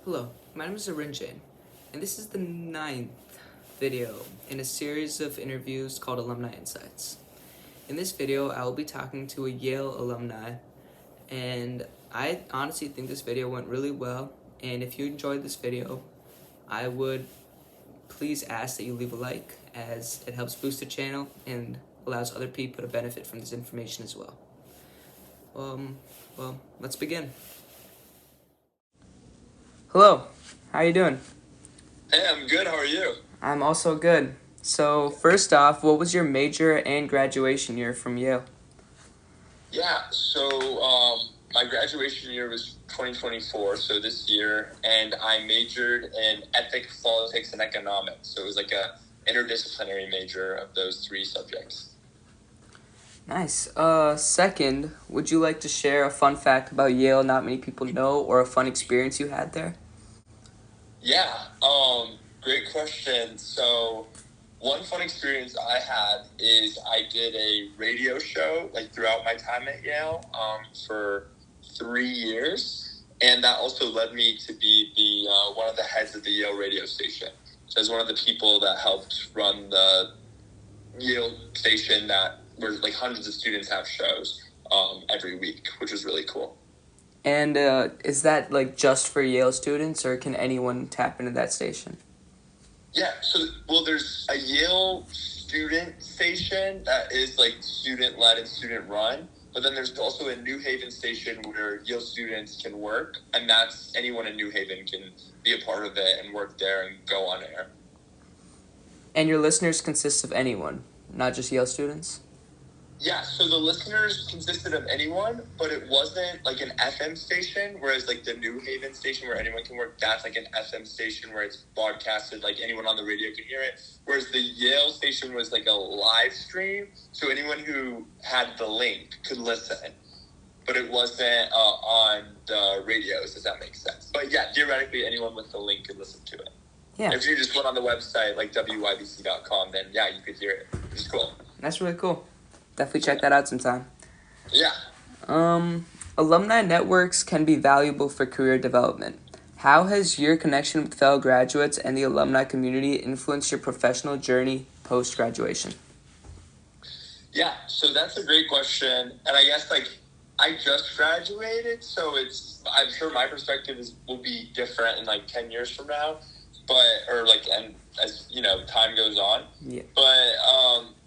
Hello, my name is Arinjay, and this is the 9th video in a series of interviews called Alumni Insights. In this video, I will be talking to a Yale alumni, and I honestly think this video went really well, and if you enjoyed this video, I would please ask that you leave a like, as it helps boost the channel and allows other people to benefit from this information as well. Well, let's begin. Hello, how you doing? Hey, I'm good. How are you? I'm also good. So, first off, what was your major and graduation year from Yale? Yeah, my graduation year was 2024, so this year, and I majored in ethics, politics, and economics. So it was like a interdisciplinary major of those three subjects. Nice. Second, would you like to share a fun fact about Yale not many people know, or a fun experience you had there? Yeah, great question. So one fun experience I had is I did a radio show throughout my time at Yale for 3 years, and that also led me to be the one of the heads of the Yale radio station. So I was one of the people that helped run the Yale station where hundreds of students have shows every week, which was really cool. And is that just for Yale students, or can anyone tap into that station? Yeah, there's a Yale student station that is student-led and student-run, but then there's also a New Haven station where Yale students can work, and that's anyone in New Haven can be a part of it and work there and go on air. And your listeners consist of anyone, not just Yale students? Yeah, so the listeners consisted of anyone, but it wasn't like an FM station, whereas the New Haven station where anyone can work, that's like an FM station where it's broadcasted, anyone on the radio can hear it. Whereas the Yale station was like a live stream, so anyone who had the link could listen, but it wasn't on the radios, does that make sense? But yeah, theoretically, anyone with the link could listen to it. Yeah. If you just went on the website, wybc.com, then yeah, you could hear it, which is cool. That's really cool. Definitely check that out sometime. Yeah. Alumni networks can be valuable for career development. How has your connection with fellow graduates and the alumni community influenced your professional journey post-graduation? Yeah, so that's a great question. And I guess I just graduated, so I'm sure my perspective will be different in 10 years from now. And as time goes on. Yeah. But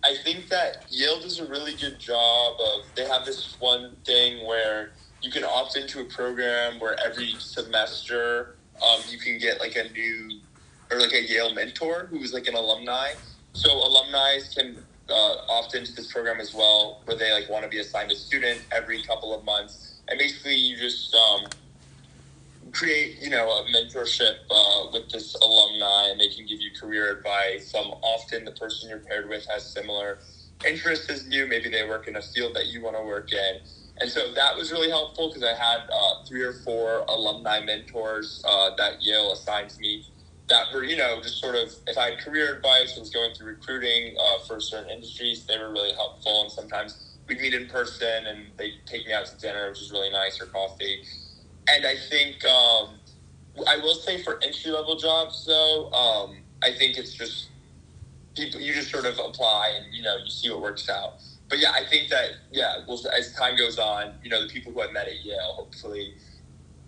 I think that Yale does a really good job they have this one thing where you can opt into a program where every semester you can get a Yale mentor who is an alumni. So alumni can opt into this program as well, where they want to be assigned a student every couple of months. And basically you just create, a mentorship with this alumni, and they can give you career advice. Often the person you're paired with has similar interests as you. Maybe they work in a field that you want to work in. And so that was really helpful because I had 3 or 4 alumni mentors that Yale assigned to me that were, just sort of, if I had career advice, I was going through recruiting for certain industries, they were really helpful. And sometimes we'd meet in person and they'd take me out to dinner, which was really nice, or coffee. And I think I will say for entry-level jobs, though, I think it's just people, you just sort of apply and, you see what works out. But yeah, I think that, as time goes on, the people who I've met at Yale hopefully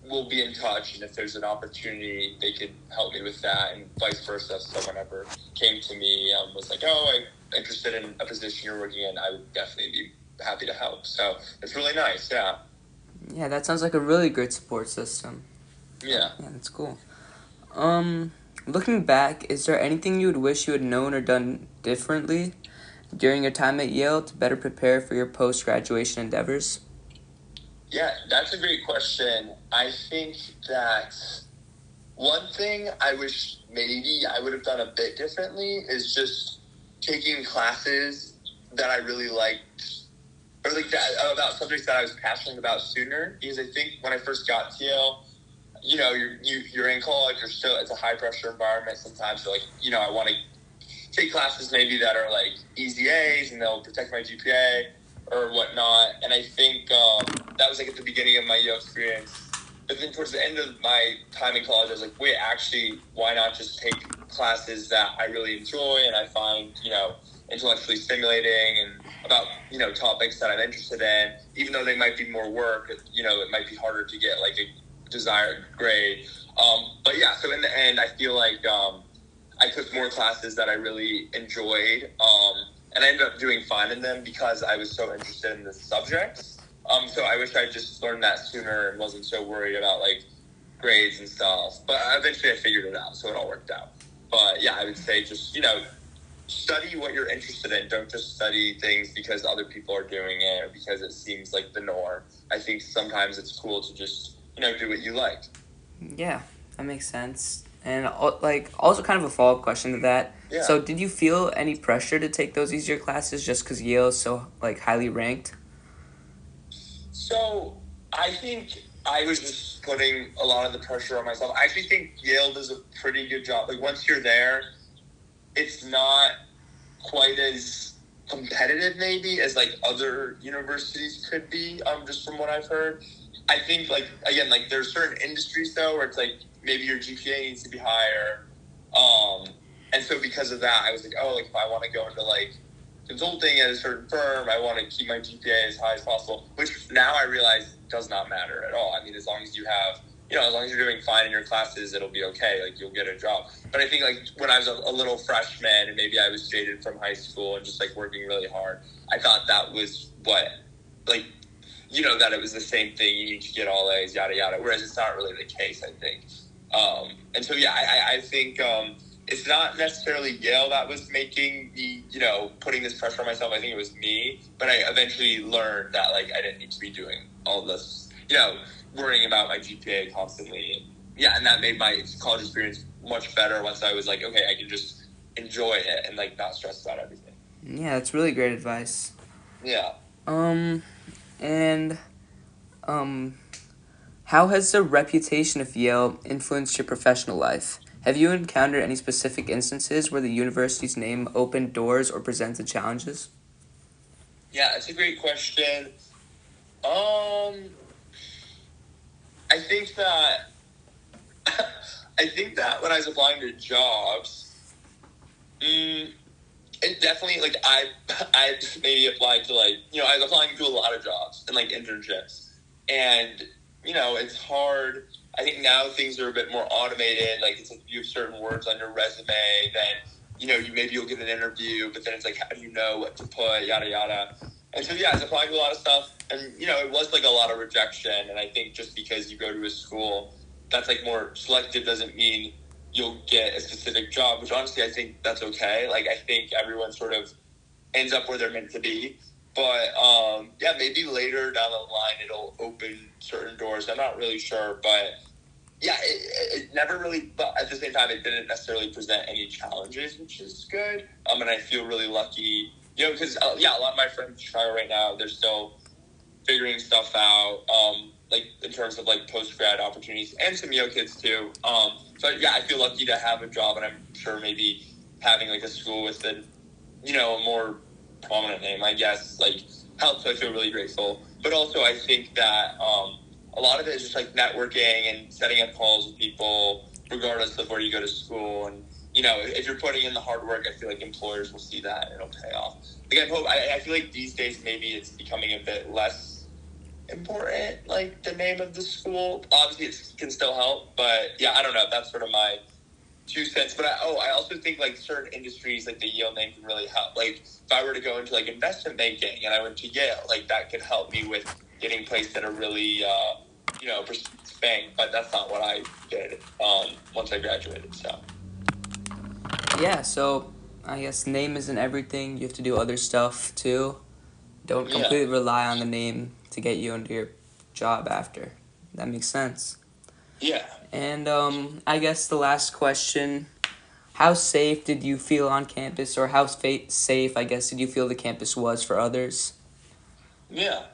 will be in touch. And if there's an opportunity, they could help me with that, and vice versa. If someone ever came to me was like, oh, I'm interested in a position you're working in, I would definitely be happy to help. So it's really nice, yeah. Yeah, that sounds like a really great support system. Yeah. Yeah, that's cool. Looking back, is there anything you would wish you had known or done differently during your time at Yale to better prepare for your post-graduation endeavors? Yeah, that's a great question. I think that one thing I wish maybe I would have done a bit differently is just taking classes that I really liked, or about subjects that I was passionate about sooner. Because I think when I first got to Yale, you're in college, it's a high pressure environment. Sometimes you're I want to take classes maybe that are easy A's and they'll protect my GPA or whatnot. And I think that was at the beginning of my Yale experience. But then towards the end of my time in college, I was like, wait, actually, why not just take classes that I really enjoy and I find, intellectually stimulating and about, topics that I'm interested in, even though they might be more work, it might be harder to get like a desired grade. But yeah, so in the end, I feel like I took more classes that I really enjoyed, and I ended up doing fine in them because I was so interested in the subjects. So I wish I just learned that sooner and wasn't so worried about like grades and stuff. But eventually I figured it out, so it all worked out. But yeah, I would say just, study what you're interested in. Don't just study things because other people are doing it or because it seems like the norm. I think sometimes it's cool to just, do what you like. Yeah, that makes sense. And like also kind of a follow-up question to that. Yeah. So did you feel any pressure to take those easier classes just because Yale is so like highly ranked? So I think I was just putting a lot of the pressure on myself. I actually think Yale does a pretty good job. Like once you're there, it's not quite as competitive maybe as like other universities could be, just from what I've heard. I think like again, like there's certain industries though where it's like maybe your GPA needs to be higher. And so because of that I was like, oh, like if I want to go into like consulting at a certain firm, I want to keep my GPA as high as possible, which now I realize does not matter at all. I mean, as long as you have, as long as you're doing fine in your classes, it'll be okay. Like, you'll get a job. But I think, like, when I was a little freshman and maybe I was jaded from high school and just, like, working really hard, I thought that was what, like, that it was the same thing. You need to get all A's, yada, yada. Whereas it's not really the case, I think. And so, yeah, I think it's not necessarily Yale that was making me, putting this pressure on myself. I think it was me. But I eventually learned that, like, I didn't need to be doing all this, worrying about my GPA constantly. And that made my college experience much better once I was like, okay, I can just enjoy it and, like, not stress about everything. Yeah, that's really great advice. Yeah. And how has the reputation of Yale influenced your professional life? Have you encountered any specific instances where the university's name opened doors or presented challenges? Yeah, it's a great question. I think that when I was applying to jobs, it definitely, like, I maybe applied to, like, I was applying to a lot of jobs and, like, internships. And, it's hard. I think now things are a bit more automated. Like, it's like you have certain words on your resume, then, you'll get an interview, but then it's like, how do you know what to put, yada, yada. And so, yeah, I was applying to a lot of stuff. And, it was, like, a lot of rejection. And I think just because you go to a school that's, like, more selective doesn't mean you'll get a specific job, which honestly I think that's okay. Like, I think everyone sort of ends up where they're meant to be. But, maybe later down the line it'll open certain doors. I'm not really sure. But, yeah, it never really, but at the same time, it didn't necessarily present any challenges, which is good. And I feel really lucky, because, a lot of my friends in Chicago right now, they're still figuring stuff out, like, in terms of, like, post-grad opportunities, and some Yale kids, too. So, yeah, I feel lucky to have a job, and I'm sure maybe having, like, a school with a, a more prominent name, I guess, like, helps. So I feel really grateful. But also, I think that a lot of it is just, like, networking and setting up calls with people, regardless of where you go to school. And, if you're putting in the hard work, I feel like employers will see that, and it'll pay off. Like, I feel like these days maybe it's becoming a bit less important, like, the name of the school. Obviously it can still help, but yeah, I don't know, that's sort of my 2 cents. But I also think, like, certain industries, like the Yale name, can really help. Like, if I were to go into, like, investment banking and I went to Yale, like, that could help me with getting placed at a really prestigious bank. But that's not what I did once I graduated. So Yeah, so I guess name isn't everything. You have to do other stuff too. Don't completely rely on the name to get you into your job after. That makes sense. Yeah. And I guess the last question, how safe did you feel on campus, or how safe, I guess, did you feel the campus was for others? Yeah.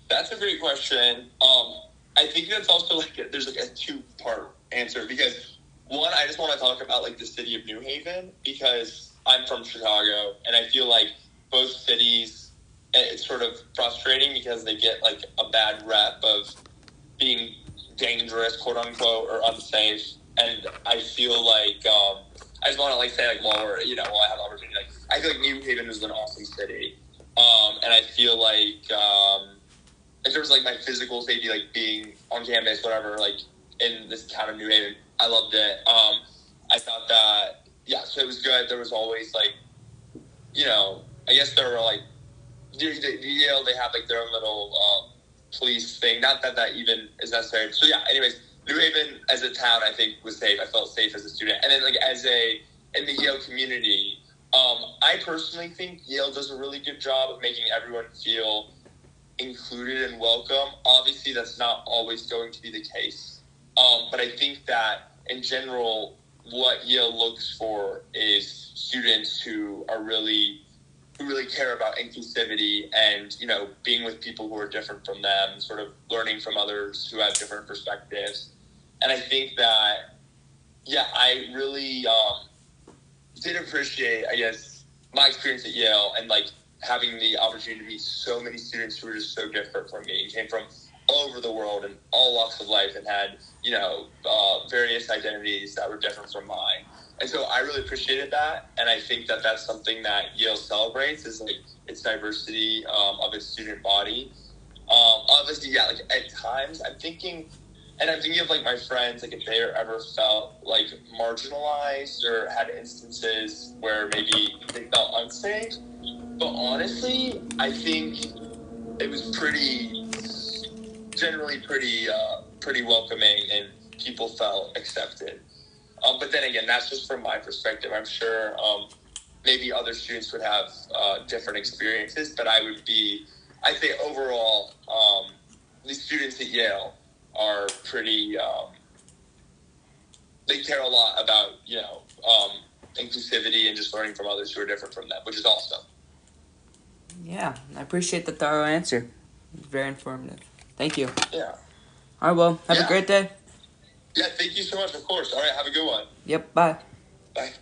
That's a great question. I think that's also, like, there's, like, a 2-part answer, because one, I just want to talk about, like, the city of New Haven, because I'm from Chicago, and I feel like both cities, it's sort of frustrating because they get, like, a bad rep of being dangerous, quote unquote, or unsafe. And I feel like I just want to like say like while we're while I have the opportunity, like I feel like New Haven is an awesome city, and I feel like in terms of like my physical safety, like being on campus, whatever, like in this town of New Haven, I loved it. I thought that so it was good. There was always like I guess there were like Yale, they have like their own little police thing. Not that that even is necessary. So yeah. Anyways, New Haven as a town, I think was safe. I felt safe as a student, and then like in the Yale community, I personally think Yale does a really good job of making everyone feel included and welcome. Obviously, that's not always going to be the case, but I think that in general, what Yale looks for is students who really care about inclusivity and being with people who are different from them, sort of learning from others who have different perspectives. And I think that I really did appreciate, I guess, my experience at Yale and like having the opportunity to meet so many students who were just so different from me and came from all over the world and all walks of life and had various identities that were different from mine. And so I really appreciated that, and I think that that's something that Yale celebrates is like its diversity of its student body. Obviously, like at times I'm thinking of like my friends, like if they ever felt like marginalized or had instances where maybe they felt unsafe. But honestly, I think it was generally pretty welcoming, and people felt accepted. But then again, that's just from my perspective. I'm sure maybe other students would have different experiences, but I'd say overall, the students at Yale are pretty, they care a lot about, inclusivity and just learning from others who are different from them, which is awesome. Yeah, I appreciate the thorough answer. Very informative. Thank you. Yeah. All right, well, have a great day. Yeah, thank you so much, of course. All right, have a good one. Yep, bye. Bye.